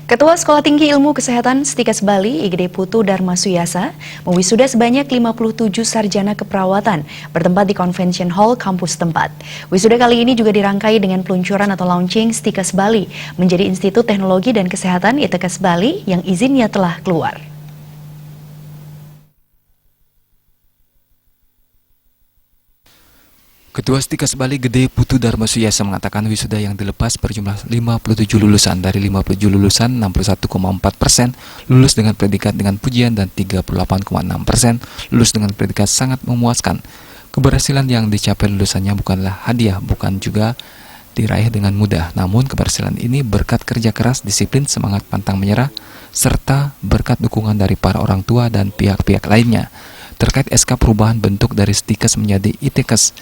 Ketua Sekolah Tinggi Ilmu Kesehatan Stikes Bali, IGD Putu Dharma Suyasa, mewisuda sebanyak 57 sarjana keperawatan bertempat di Convention Hall kampus tempat. Wisuda kali ini juga dirangkai dengan peluncuran atau launching Stikes Bali menjadi Institut Teknologi dan Kesehatan ITKes Bali yang izinnya telah keluar. Ketua Stikes Bali Gede Putu Dharma Suyasa mengatakan wisuda yang dilepas berjumlah 57 lulusan. Dari 57 lulusan, 61,4% lulus dengan predikat dengan pujian dan 38,6% lulus dengan predikat sangat memuaskan. Keberhasilan yang dicapai lulusannya bukanlah hadiah, bukan juga diraih dengan mudah. Namun keberhasilan ini berkat kerja keras, disiplin, semangat pantang menyerah, serta berkat dukungan dari para orang tua dan pihak-pihak lainnya. Terkait SK perubahan bentuk dari Stikes menjadi ITKes,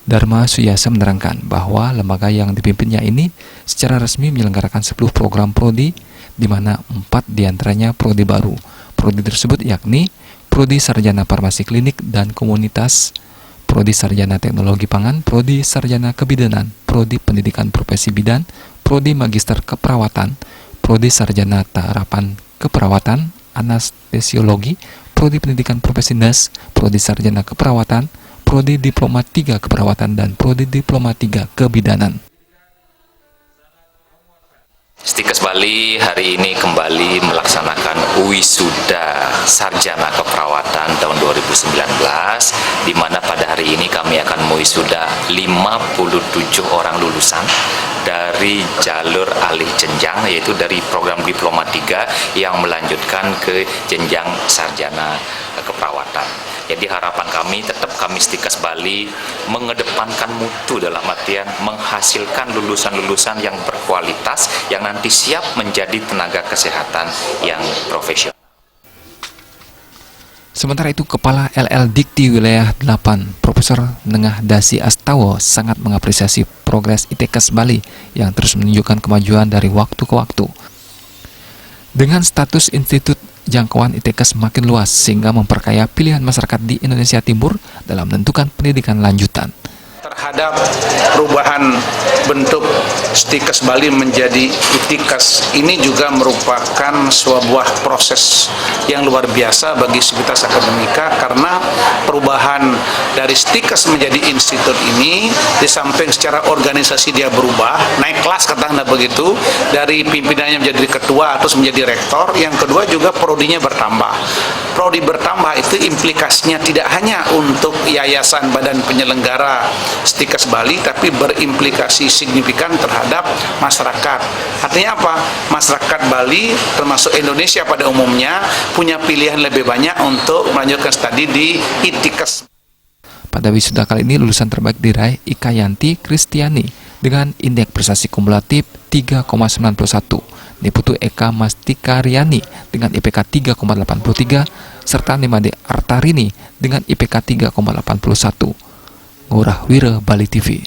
Dharma Suyasa menerangkan bahwa lembaga yang dipimpinnya ini secara resmi menyelenggarakan 10 program prodi, di mana 4 diantaranya prodi baru. Prodi tersebut yakni Prodi Sarjana Farmasi Klinik dan Komunitas, Prodi Sarjana Teknologi Pangan, Prodi Sarjana Kebidanan, Prodi Pendidikan Profesi Bidan, Prodi Magister Keperawatan, Prodi Sarjana Terapan Keperawatan, Anestesiologi, Prodi Pendidikan Profesi Nas, Prodi Sarjana Keperawatan, Prodi Diploma 3 Keperawatan, dan Prodi Diploma 3 Kebidanan. Stikes Bali hari ini kembali melaksanakan wisuda sarjana keperawatan tahun 2019, di mana pada hari ini kami akan mewisuda 57 orang lulusan dari jalur alih jenjang, yaitu dari program Diploma 3 yang melanjutkan ke jenjang sarjana keperawatan. Jadi harapan kami tetap kami Stikes Bali mengedepankan mutu dalam artian menghasilkan lulusan-lulusan yang berkualitas yang nanti siap menjadi tenaga kesehatan yang profesional. Sementara itu, Kepala LL Dikti Wilayah 8, Profesor Nengah Dasi Astawa, sangat mengapresiasi progres ITKes Bali yang terus menunjukkan kemajuan dari waktu ke waktu. Dengan status institut, jangkauan ITKes makin luas sehingga memperkaya pilihan masyarakat di Indonesia Timur dalam menentukan pendidikan lanjutan. Terhadap perubahan bentuk Stikes Bali menjadi ITKes ini juga merupakan sebuah proses yang luar biasa bagi sivitas akademika, karena perubahan dari Stikes menjadi institut ini di samping secara organisasi dia berubah, naik kelas katakanlah begitu, dari pimpinannya menjadi ketua terus menjadi rektor. Yang kedua juga prodinya bertambah. Prodi bertambah itu implikasinya tidak hanya untuk yayasan badan penyelenggara Stikes Bali, tapi berimplikasi signifikan terhadap masyarakat. Artinya apa? Masyarakat Bali termasuk Indonesia pada umumnya punya pilihan lebih banyak untuk melanjutkan studi di ITKes. Pada wisuda kali ini lulusan terbaik diraih Ika Yanti Kristiani dengan indeks prestasi kumulatif 3,91. Diputu Eka Mastikariani dengan IPK 3,83 serta Nimade Artarini dengan IPK 3,81. Ngurah Wira, Bali TV.